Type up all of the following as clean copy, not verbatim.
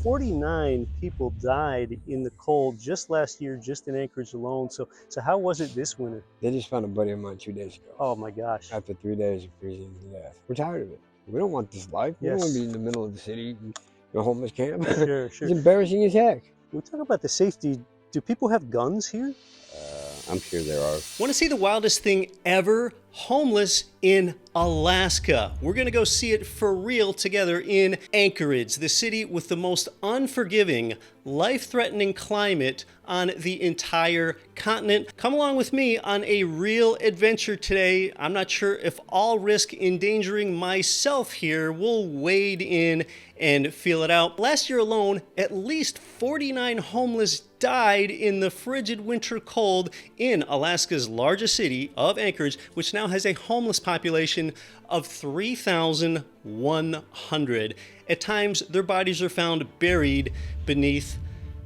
49 people died in the cold just last year, just in Anchorage alone. So how was it this winter? They just found a buddy of mine 2 days ago. Oh my gosh. After 3 days of freezing to death. We're tired of it. We don't want this life. We don't want to be in the middle of the city in a homeless camp. Sure. It's embarrassing as heck. We talk about the safety. Do people have guns here? I'm sure there are. Want to see the wildest thing ever? Homeless in Alaska. We're going to go see it for real together in Anchorage, the city with the most unforgiving, life-threatening climate on the entire continent. Come along with me on a real adventure today. I'm not sure if I'll risk endangering myself here. We'll wade in and feel it out. Last year alone, at least 49 homeless died in the frigid winter cold in Alaska's largest city of Anchorage, which now has a homeless population of 3,100. At times, their bodies are found buried beneath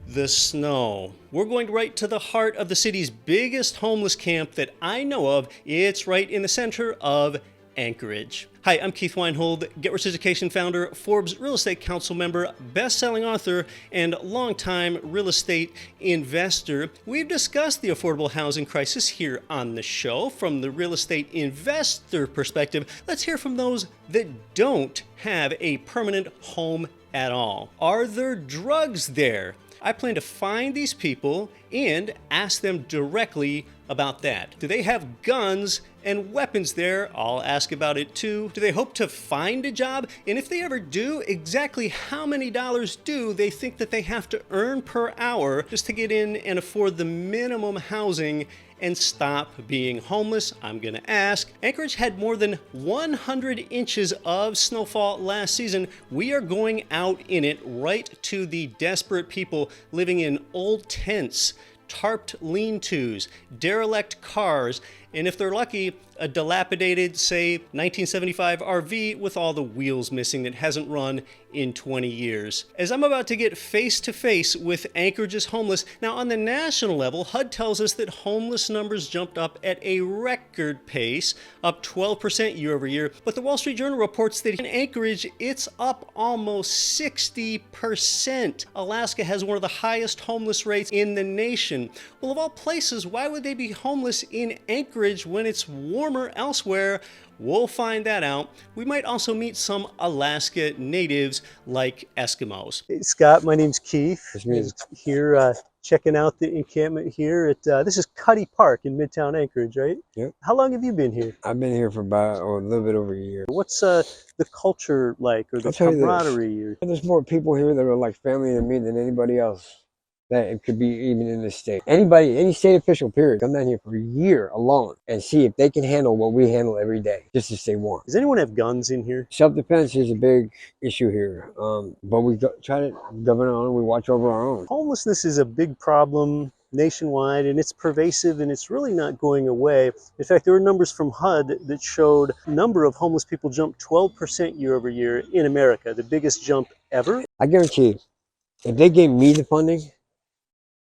the snow. We're going right to the heart of the city's biggest homeless camp that I know of. It's right in the center of Anchorage. Hi, I'm Keith Weinhold, Get Rich Education founder, Forbes Real Estate Council member, best-selling author, and longtime real estate investor. We've discussed the affordable housing crisis here on the show from the real estate investor perspective. Let's hear from those that don't have a permanent home at all. Are there drugs there? I plan to find these people and ask them directly about that. Do they have guns and weapons there? I'll ask about it too. Do they hope to find a job? And if they ever do, exactly how many dollars do they think that they have to earn per hour just to get in and afford the minimum housing and stop being homeless? I'm gonna ask. Anchorage had more than 100 inches of snowfall last season. We are going out in it right to the desperate people living in old tents, tarped lean-tos, derelict cars, and if they're lucky, a dilapidated, say, 1975 RV with all the wheels missing that hasn't run in 20 years. As I'm about to get face-to-face with Anchorage's homeless, now on the national level, HUD tells us that homeless numbers jumped up at a record pace, up 12% year over year, but the Wall Street Journal reports that in Anchorage, it's up almost 60%. Alaska has one of the highest homeless rates in the nation. Well, of all places, why would they be homeless in Anchorage when it's warmer elsewhere? We'll find that out. We might also meet some Alaska natives like Eskimos. Hey, Scott, my name's Keith. It's me. Here checking out the encampment here at this is Cuddy Park in Midtown Anchorage, right? Yep. How long have you been here? I've been here for about a little bit over a year. What's the culture like, or the I'll tell you this. camaraderie? Or... There's more people here that are like family to me than anybody else. That it could be even in the state. Anybody, any state official, period, come down here for a year alone and see if they can handle what we handle every day just to stay warm. Does anyone have guns in here? Self-defense is a big issue here, but we try to govern our own. We watch over our own. Homelessness is a big problem nationwide, and it's pervasive, and it's really not going away. In fact, there were numbers from HUD that showed the number of homeless people jumped 12% year over year in America, the biggest jump ever. I guarantee, if they gave me the funding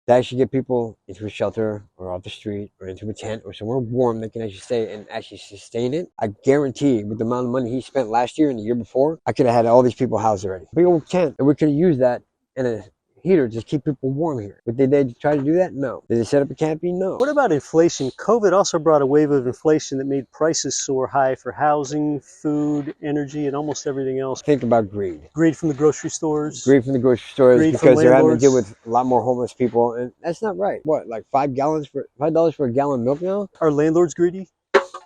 to actually get people into a shelter or off the street or into a tent or somewhere warm that can actually stay and actually sustain it, I guarantee with the amount of money he spent last year and the year before, I could have had all these people housed already. Big old tent, and we could have used that in a heater to just keep people warm here. But did they try to do that? No. Did they set up a canopy? No. What about inflation? COVID also brought a wave of inflation that made prices soar high for housing, food, energy, and almost everything else. Think about greed. Greed from the grocery stores. Greed from the grocery stores Greed because from they're having to landlords. deal with a lot more homeless people, and that's not right. What, like $5 for a gallon of milk now? Are landlords greedy?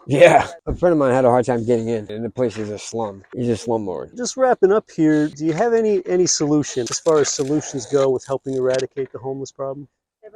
Yeah. A friend of mine had a hard time getting in, and the place is a slum. He's a slumlord. Just wrapping up here, do you have any solution as far as solutions go with helping eradicate the homeless problem?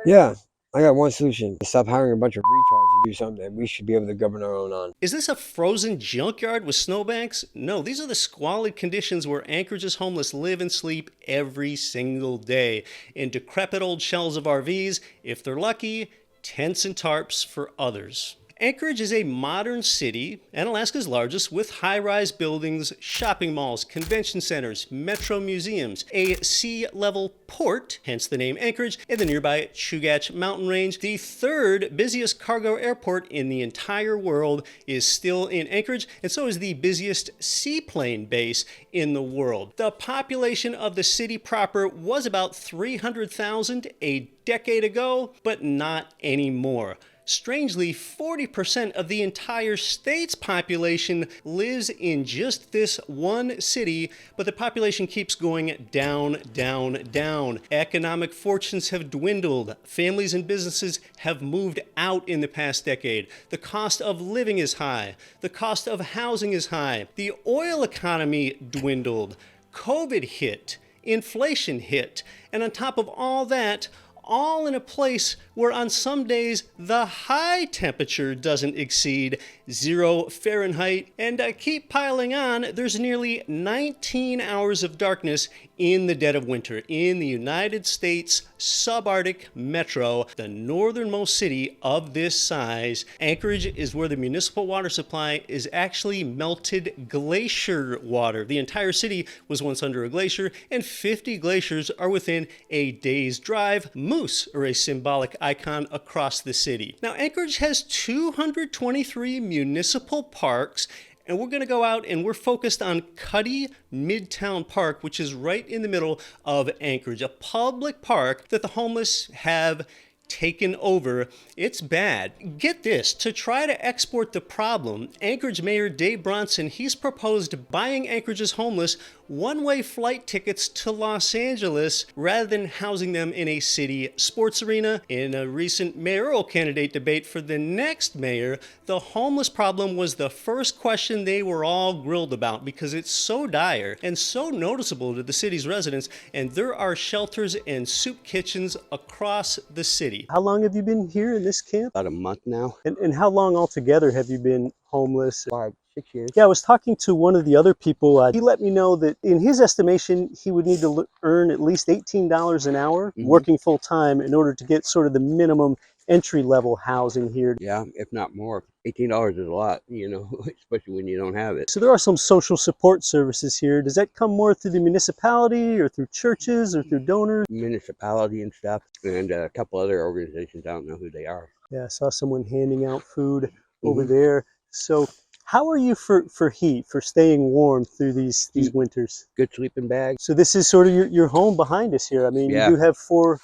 Yeah. I got one solution. Stop hiring a bunch of retards to do something that we should be able to govern our own on. Is this a frozen junkyard with snowbanks? No, these are the squalid conditions where Anchorage's homeless live and sleep every single day. In decrepit old shells of RVs, if they're lucky, tents and tarps for others. Anchorage is a modern city and Alaska's largest, with high-rise buildings, shopping malls, convention centers, metro museums, a sea-level port, hence the name Anchorage, and the nearby Chugach mountain range. The third busiest cargo airport in the entire world is still in Anchorage, and so is the busiest seaplane base in the world. The population of the city proper was about 300,000 a decade ago, but not anymore. Strangely, 40% of the entire state's population lives in just this one city, but the population keeps going down, down, down. Economic fortunes have dwindled. Families and businesses have moved out in the past decade. The cost of living is high. The cost of housing is high. The oil economy dwindled. COVID hit. Inflation hit. And on top of all that, all in a place where on some days the high temperature doesn't exceed 0 Fahrenheit. And keep piling on, there's nearly 19 hours of darkness in the dead of winter in the United States subarctic metro, the northernmost city of this size. Anchorage is where the municipal water supply is actually melted glacier water. The entire city was once under a glacier, and 50 glaciers are within a day's drive. Moose are a symbolic icon across the city. Now, Anchorage has 223 municipal parks, and we're going to go out and we're focused on Cuddy Midtown Park, which is right in the middle of Anchorage, a public park that the homeless have taken over. It's bad. Get this, to try to export the problem, Anchorage Mayor Dave Bronson, he's proposed buying Anchorage's homeless one-way flight tickets to Los Angeles rather than housing them in a city sports arena. In a recent mayoral candidate debate for the next mayor, the homeless problem was the first question they were all grilled about because it's so dire and so noticeable to the city's residents, and there are shelters and soup kitchens across the city. How long have you been here in this camp? About a month now. And how long altogether have you been homeless? 5-6 years. Yeah, I was talking to one of the other people. He let me know that in his estimation, he would need to earn at least $18 an hour working full time in order to get sort of the minimum entry level housing here. Yeah, if not more. $18 is a lot, you know, especially when you don't have it. So there are some social support services here. Does that come more through the municipality or through churches or through donors? Municipality and stuff, and a couple other organizations. I don't know who they are. Yeah, I saw someone handing out food over there. So how are you for heat, for staying warm through these winters? Good sleeping bag. So this is sort of your home behind us here. I mean, Yeah. you do have four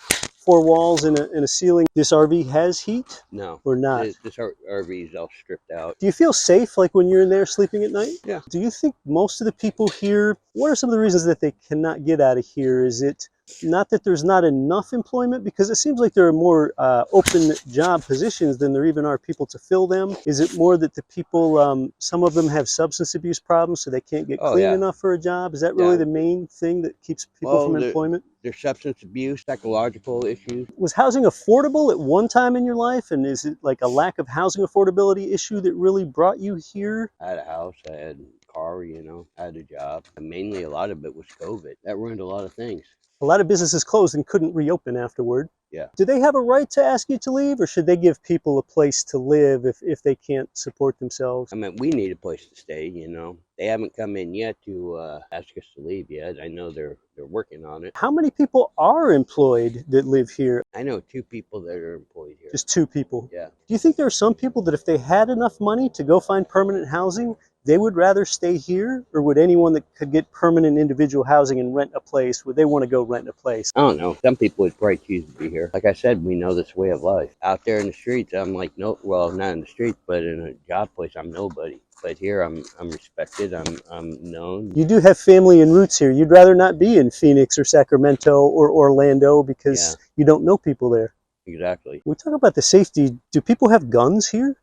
walls and a ceiling. This RV has heat No. or not? This RV is all stripped out. Do you feel safe like when you're in there sleeping at night? Yeah. Do you think most of the people here, what are some of the reasons that they cannot get out of here? Is it not that there's not enough employment? Because it seems like there are more open job positions than there even are people to fill them. Is it more that the people, some of them have substance abuse problems, so they can't get clean enough for a job? Is that really the main thing that keeps people from employment? There's substance abuse, psychological issues. Was housing affordable at one time in your life? And is it like a lack of housing affordability issue that really brought you here? I had a house, I had a car, you know, I had a job. And mainly a lot of it was COVID. That ruined a lot of things. A lot of businesses closed and couldn't reopen afterward. Yeah. Do they have a right to ask you to leave, or should they give people a place to live if they can't support themselves? I mean, we need a place to stay, you know. They haven't come in yet to ask us to leave yet. I know they're working on it. How many people are employed that live here? I know 2 people that are employed here. Just 2 people? Yeah. Do you think there are some people that if they had enough money to go find permanent housing, they would rather stay here? Or would anyone that could get permanent individual housing and rent a place, would they want to go rent a place? I don't know. Some people would probably choose to be here. Like I said, we know this way of life. Out there in the streets, I'm like, no, well, not in the streets, but in a job place, I'm nobody. But here, I'm respected. I'm known. You do have family and roots here. You'd rather not be in Phoenix or Sacramento or Orlando because you don't know people there. Exactly. We talk about the safety. Do people have guns here?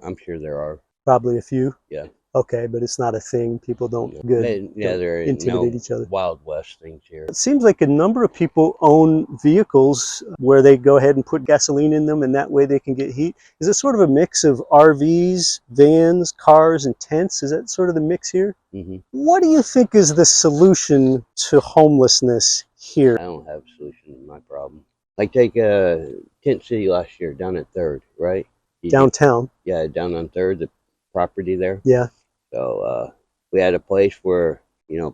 I'm sure there are. Probably a few. Yeah. Okay, but it's not a thing. People don't There are intimidate each other. Wild West things here. It seems like a number of people own vehicles where they go ahead and put gasoline in them, and that way they can get heat. Is it sort of a mix of RVs, vans, cars, and tents? Is that sort of the mix here? What do you think is the solution to homelessness here? I don't have a solution to my problem. Like take Tent City last year down at 3rd, right? Downtown. Yeah, down on Third, the property there. Yeah. So we had a place where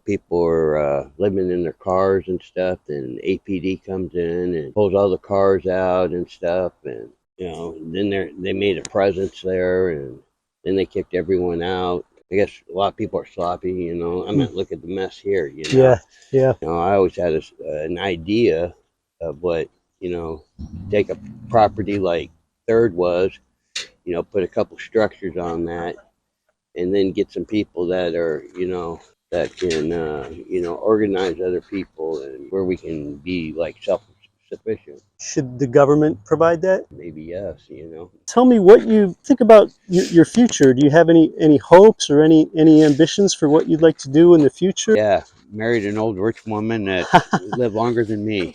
people were living in their cars and stuff, and APD comes in and pulls all the cars out and stuff, and then they made a presence there, and then they kicked everyone out. I guess a lot of people are sloppy, I mean, look at the mess here, Yeah. Yeah. I always had an idea of what, take a property like Third was, put a couple structures on that, and then get some people that are, that can, organize other people, and where we can be like self-sufficient. Should the government provide that? Maybe yes, Tell me what you think about your future. Do you have any hopes or any ambitions for what you'd like to do in the future? Yeah, married an old rich woman that lived longer than me.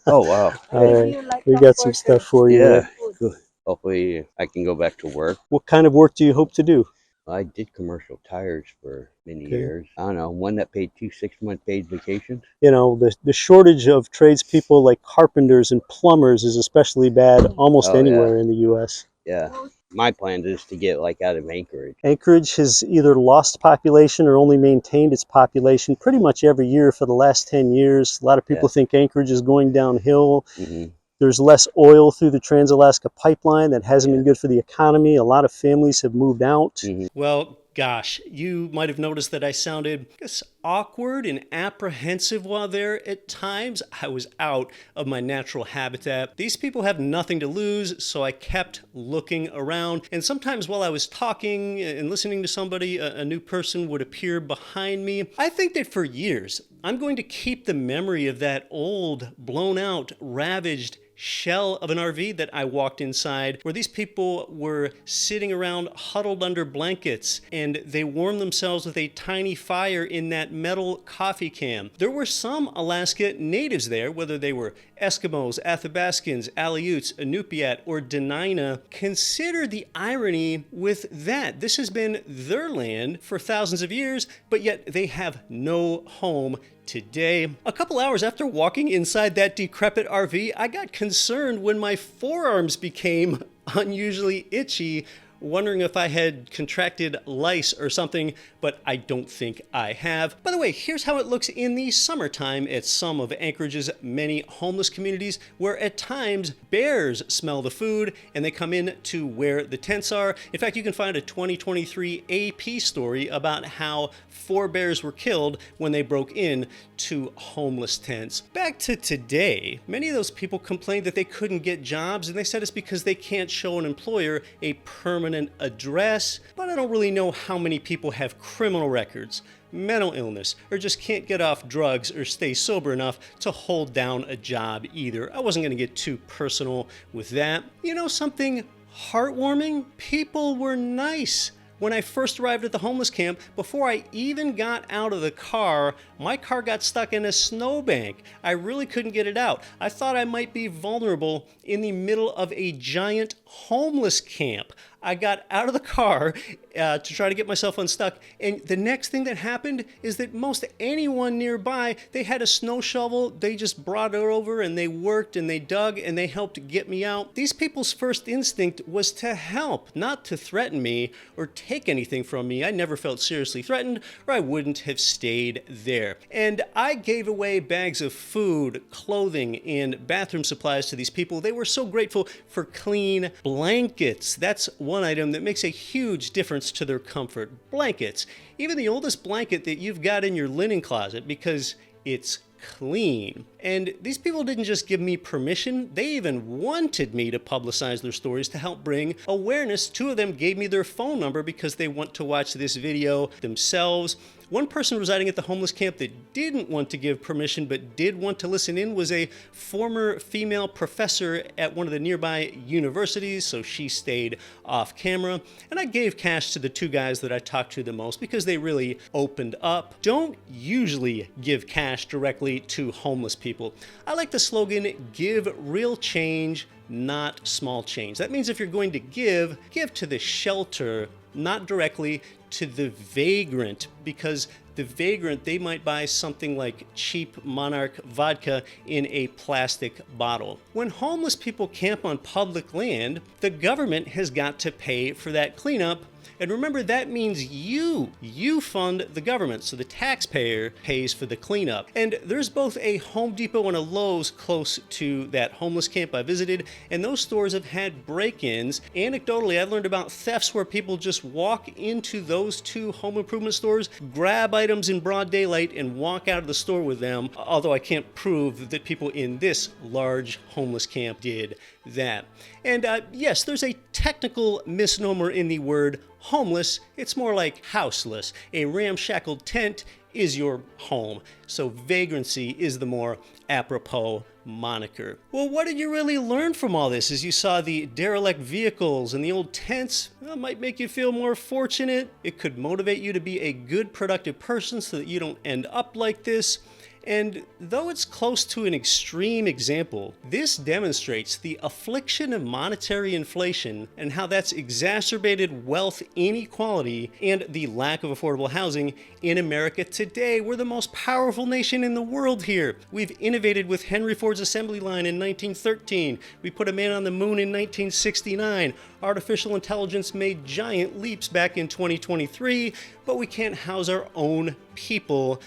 Oh, wow. All right, we got some stuff for you. Yeah, good. Hopefully I can go back to work. What kind of work do you hope to do? I did commercial tires for many Okay. years. I don't know, one that paid 2 6-month paid vacations. The shortage of tradespeople like carpenters and plumbers is especially bad almost Oh, anywhere in the U.S. Yeah. My plan is to get like out of Anchorage. Anchorage has either lost population or only maintained its population pretty much every year for the last 10 years. A lot of people think Anchorage is going downhill. Mm-hmm. There's less oil through the Trans-Alaska Pipeline. That hasn't been good for the economy. A lot of families have moved out. Mm-hmm. Well, gosh, you might have noticed that I sounded, I guess, awkward and apprehensive while there. At times, I was out of my natural habitat. These people have nothing to lose, so I kept looking around. And sometimes while I was talking and listening to somebody, a new person would appear behind me. I think that for years, I'm going to keep the memory of that old, blown out, ravaged shell of an RV that I walked inside, where these people were sitting around huddled under blankets, and they warmed themselves with a tiny fire in that metal coffee can. There were some Alaska natives there, whether they were Eskimos, Athabascans, Aleuts, Inupiat, or Dena'ina. Consider the irony with that. This has been their land for thousands of years, but yet they have no home today. A couple hours after walking inside that decrepit RV, I got concerned when my forearms became unusually itchy, wondering if I had contracted lice or something, but I don't think I have. By the way, here's how it looks in the summertime at some of Anchorage's many homeless communities, where at times bears smell the food and they come in to where the tents are. In fact, you can find a 2023 AP story about how 4 bears were killed when they broke in to homeless tents. Back to today, many of those people complained that they couldn't get jobs, and they said it's because they can't show an employer a permanent address. But I don't really know how many people have criminal records, mental illness, or just can't get off drugs or stay sober enough to hold down a job either. I wasn't going to get too personal with that. You know something heartwarming? People were nice. When I first arrived at the homeless camp, before I even got out of the car, my car got stuck in a snowbank. I really couldn't get it out. I thought I might be vulnerable in the middle of a giant homeless camp. I got out of the car to try to get myself unstuck, and the next thing that happened is that most anyone nearby, they had a snow shovel, they just brought it over and they worked and they dug and they helped get me out. These people's first instinct was to help, not to threaten me or take anything from me. I never felt seriously threatened, or I wouldn't have stayed there. And I gave away bags of food, clothing, and bathroom supplies to these people. They were so grateful for clean blankets. That's one item that makes a huge difference to their comfort. Blankets. Even the oldest blanket that you've got in your linen closet, because it's clean. And these people didn't just give me permission, they even wanted me to publicize their stories to help bring awareness. 2 of them gave me their phone number because they want to watch this video themselves. One person residing at the homeless camp that didn't want to give permission but did want to listen in was a former female professor at one of the nearby universities, so she stayed off camera. And I gave cash to the 2 guys that I talked to the most because they really opened up. Don't usually give cash directly to homeless people. I like the slogan, give real change, not small change. That means if you're going to give to the shelter, not directly to the vagrant, because the vagrant, they might buy something like cheap Monarch vodka in a plastic bottle. When homeless people camp on public land, the government has got to pay for that cleanup. And remember, that means you fund the government, so the taxpayer pays for the cleanup. And there's both a Home Depot and a Lowe's close to that homeless camp I visited, and those stores have had break-ins. Anecdotally, I learned about thefts where people just walk into those two home improvement stores, grab items in broad daylight, and walk out of the store with them, although I can't prove that people in this large homeless camp did that. And yes, there's a technical misnomer in the word homeless. It's more like houseless. A ramshackled tent is your home, so vagrancy is the more apropos moniker. Well, what did you really learn from all this? As you saw the derelict vehicles and the old tents, well, it might make you feel more fortunate. It could motivate you to be a good, productive person so that you don't end up like this. And though it's close to an extreme example, this demonstrates the affliction of monetary inflation and how that's exacerbated wealth inequality and the lack of affordable housing in America today. We're the most powerful nation in the world here. We've innovated with Henry Ford's assembly line in 1913. We put a man on the moon in 1969. Artificial intelligence made giant leaps back in 2023, but we can't house our own people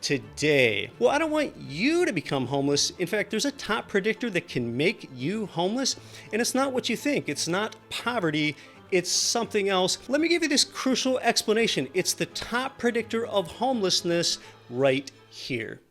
today. Well, I don't want you to become homeless. In fact, there's a top predictor that can make you homeless, and it's not what you think. It's not poverty. It's something else. Let me give you this crucial explanation. It's the top predictor of homelessness right here.